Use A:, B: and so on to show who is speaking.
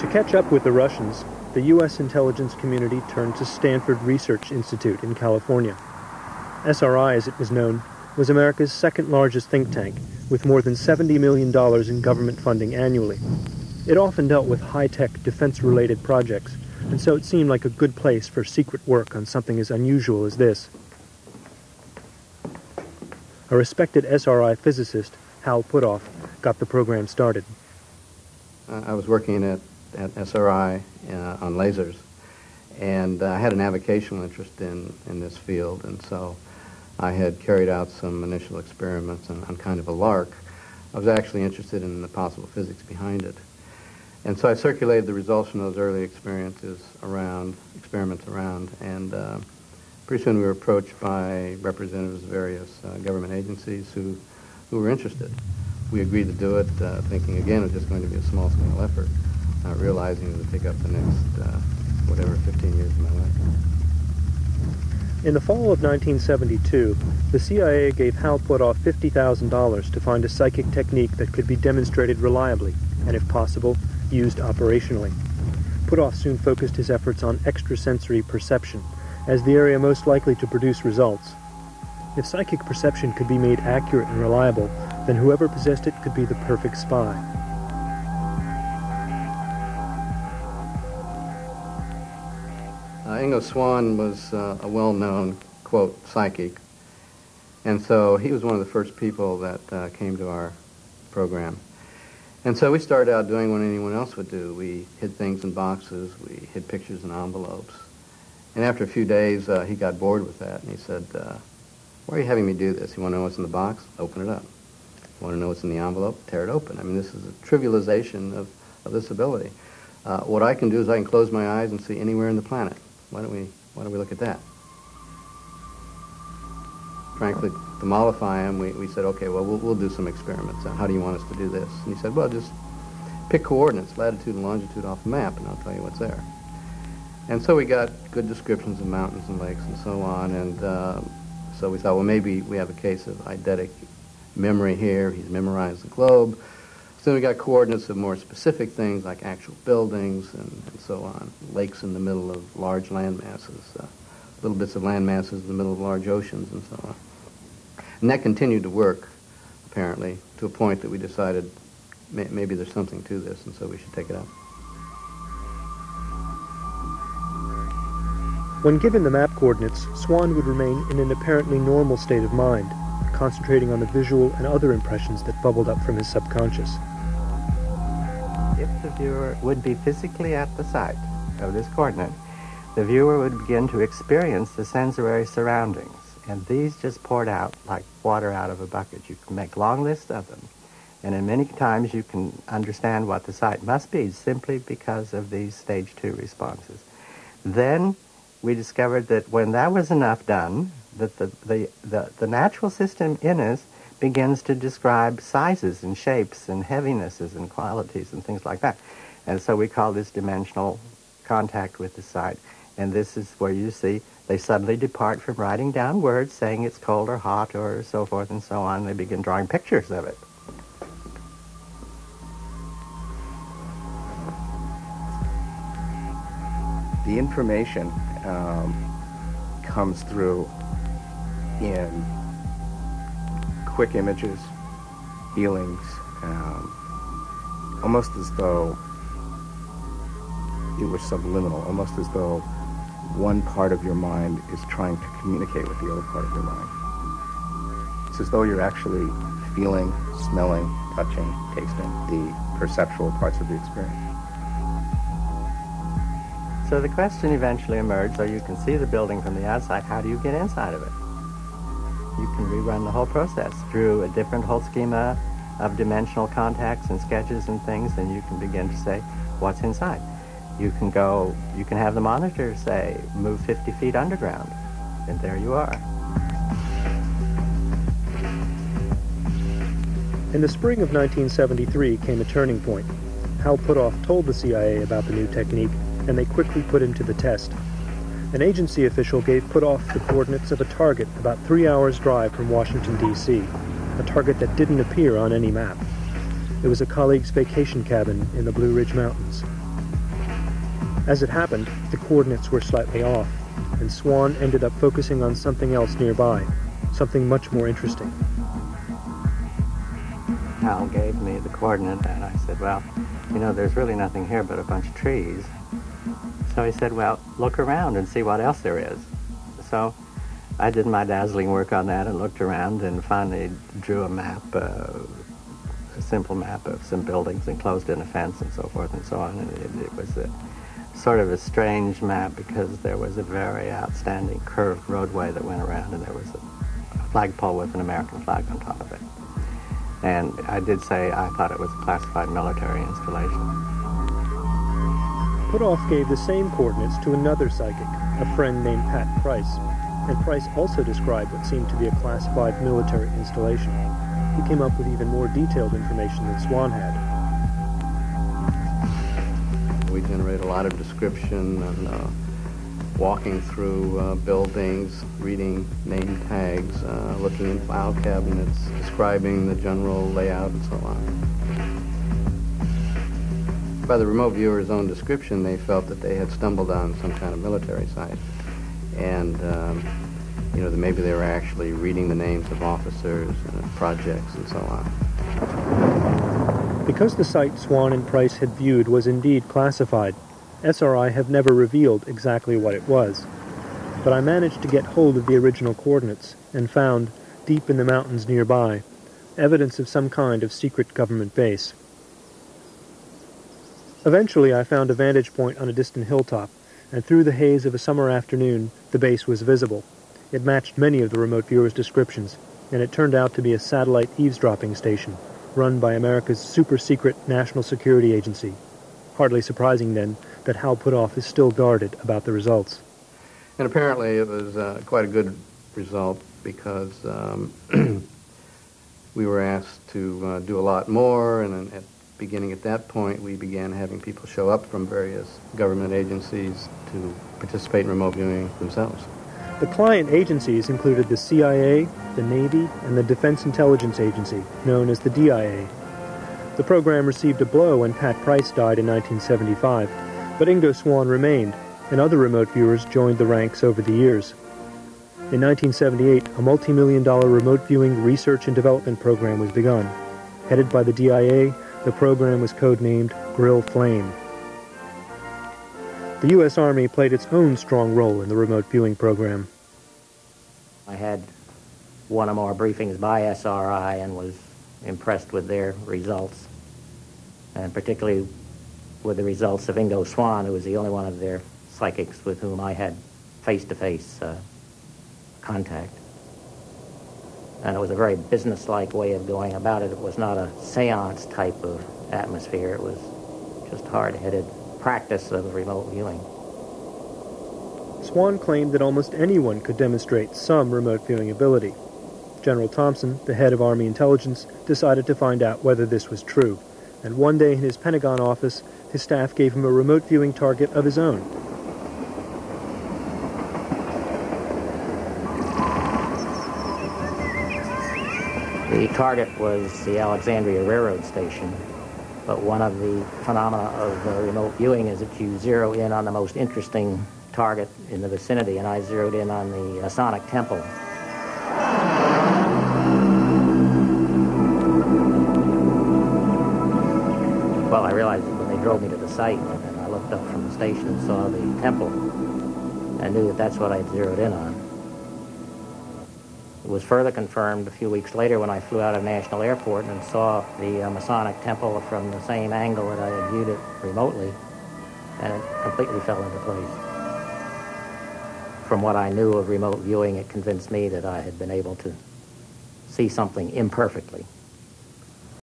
A: To catch up with the Russians, the U.S. intelligence community turned to Stanford Research Institute in California. SRI, as it was known, was America's second-largest think tank, with more than $70 million in government funding annually. It often dealt with high-tech, defense-related projects, and so it seemed like a good place for secret work on something as unusual as this. A respected SRI physicist, Hal Puthoff, got the program started.
B: I was working at SRI on lasers, and I had a navigational interest in this field, and so I had carried out some initial experiments on kind of a lark. I was actually interested in the possible physics behind it. And so I circulated the results from those early experiments around, and pretty soon we were approached by representatives of various government agencies who were interested. We agreed to do it, thinking again it was just going to be a small-scale effort, not realizing it would take up the next, 15 years of my life.
A: In the fall of 1972, the CIA gave Hal Puthoff $50,000 to find a psychic technique that could be demonstrated reliably, and if possible, used operationally. Puthoff soon focused his efforts on extrasensory perception, as the area most likely to produce results. If psychic perception could be made accurate and reliable, then whoever possessed it could be the perfect spy.
B: Ingo Swann was a well-known, quote, psychic, and so he was one of the first people that came to our program. And so we started out doing what anyone else would do. We hid things in boxes, we hid pictures in envelopes. And after a few days, he got bored with that, and he said, why are you having me do this? You want to know what's in the box? Open it up. You want to know what's in the envelope? Tear it open. I mean, this is a trivialization of this ability. What I can do is I can close my eyes and see anywhere in the planet. Why don't we look at that? Frankly, to mollify him, we said, okay, well, we'll do some experiments. How do you want us to do this? And he said, well, just pick coordinates, latitude and longitude off the map, and I'll tell you what's there. And so we got good descriptions of mountains and lakes and so on, and so we thought, well, maybe we have a case of eidetic memory here. He's memorized the globe. So we got coordinates of more specific things like actual buildings and so on, lakes in the middle of large land masses, little bits of land masses in the middle of large oceans and so on. And that continued to work, apparently, to a point that we decided maybe there's something to this, and so we should take it up.
A: When given the map coordinates, Swann would remain in an apparently normal state of mind, concentrating on the visual and other impressions that bubbled up from his subconscious.
C: If the viewer would be physically at the site of this coordinate, the viewer would begin to experience the sensory surroundings, and these just poured out like water out of a bucket. You can make long lists of them, and in many times you can understand what the site must be simply because of these stage 2 responses. Then we discovered that when that was enough done, that the natural system in us begins to describe sizes and shapes and heavinesses and qualities and things like that. And so we call this dimensional contact with the site. And this is where you see they suddenly depart from writing down words saying it's cold or hot or so forth and so on. They begin drawing pictures of it.
D: The information comes through in quick images, feelings, almost as though it was subliminal, almost as though one part of your mind is trying to communicate with the other part of your mind. It's as though you're actually feeling, smelling, touching, tasting the perceptual parts of the experience.
C: So the question eventually emerged, so you can see the building from the outside, how do you get inside of it? You can rerun the whole process through a different whole schema of dimensional contacts and sketches and things, and you can begin to say, what's inside? You can have the monitor say, move 50 feet underground, and there you are.
A: In the spring of 1973 came a turning point. Hal Puthoff told the CIA about the new technique, and they quickly put him to the test. An agency official gave Puthoff the coordinates of a target about 3 hours' drive from Washington, D.C., a target that didn't appear on any map. It was a colleague's vacation cabin in the Blue Ridge Mountains. As it happened, the coordinates were slightly off, and Swan ended up focusing on something else nearby, something much more interesting.
C: Hal gave me the coordinate, and I said, well, you know, there's really nothing here but a bunch of trees. So he said, well, look around and see what else there is. So I did my dazzling work on that and looked around and finally drew a map, a simple map of some buildings enclosed in a fence and so forth and so on. And it was a sort of a strange map because there was a very outstanding curved roadway that went around, and there was a flagpole with an American flag on top of it. And I did say I thought it was a classified military installation.
A: Putoff gave the same coordinates to another psychic, a friend named Pat Price, and Price also described what seemed to be a classified military installation. He came up with even more detailed information than Swan had.
B: We generate a lot of description and walking through buildings, reading name tags, looking in file cabinets, describing the general layout and so on. By the remote viewer's own description, they felt that they had stumbled on some kind of military site. And, you know, that maybe they were actually reading the names of officers and projects and so on.
A: Because the site Swan and Price had viewed was indeed classified, SRI have never revealed exactly what it was. But I managed to get hold of the original coordinates and found, deep in the mountains nearby, evidence of some kind of secret government base. Eventually I found a vantage point on a distant hilltop, and through the haze of a summer afternoon, the base was visible. It matched many of the remote viewers' descriptions, and it turned out to be a satellite eavesdropping station, run by America's super-secret National Security Agency. Hardly surprising, then, that Hal Putoff is still guarded about the results.
B: And apparently it was quite a good result because we were asked to do a lot more, and beginning at that point, we began having people show up from various government agencies to participate in remote viewing themselves.
A: The client agencies included the CIA, the Navy, and the Defense Intelligence Agency, known as the DIA. The program received a blow when Pat Price died in 1975, but Ingo Swann remained, and other remote viewers joined the ranks over the years. In 1978, a multi-million-dollar remote viewing research and development program was begun. Headed by the DIA, the program was codenamed Grill Flame. The U.S. Army played its own strong role in the remote viewing program.
E: I had one or more briefings by SRI and was impressed with their results, and particularly with the results of Ingo Swann, who was the only one of their psychics with whom I had face-to-face contact. And it was a very business-like way of going about it. It was not a seance type of atmosphere. It was just hard-headed practice of remote viewing.
A: Swann claimed that almost anyone could demonstrate some remote viewing ability. General Thompson, the head of Army intelligence, decided to find out whether this was true, and one day in his Pentagon office, his staff gave him a remote viewing target of his own.
E: The target was the Alexandria Railroad Station, but one of the phenomena of remote viewing is that you zero in on the most interesting target in the vicinity, and I zeroed in on the Masonic Temple. Well, I realized that when they drove me to the site, and I looked up from the station and saw the temple, I knew that that's what I'd zeroed in on. It was further confirmed a few weeks later when I flew out of National Airport and saw the Masonic Temple from the same angle that I had viewed it remotely, and it completely fell into place. From what I knew of remote viewing, it convinced me that I had been able to see something imperfectly.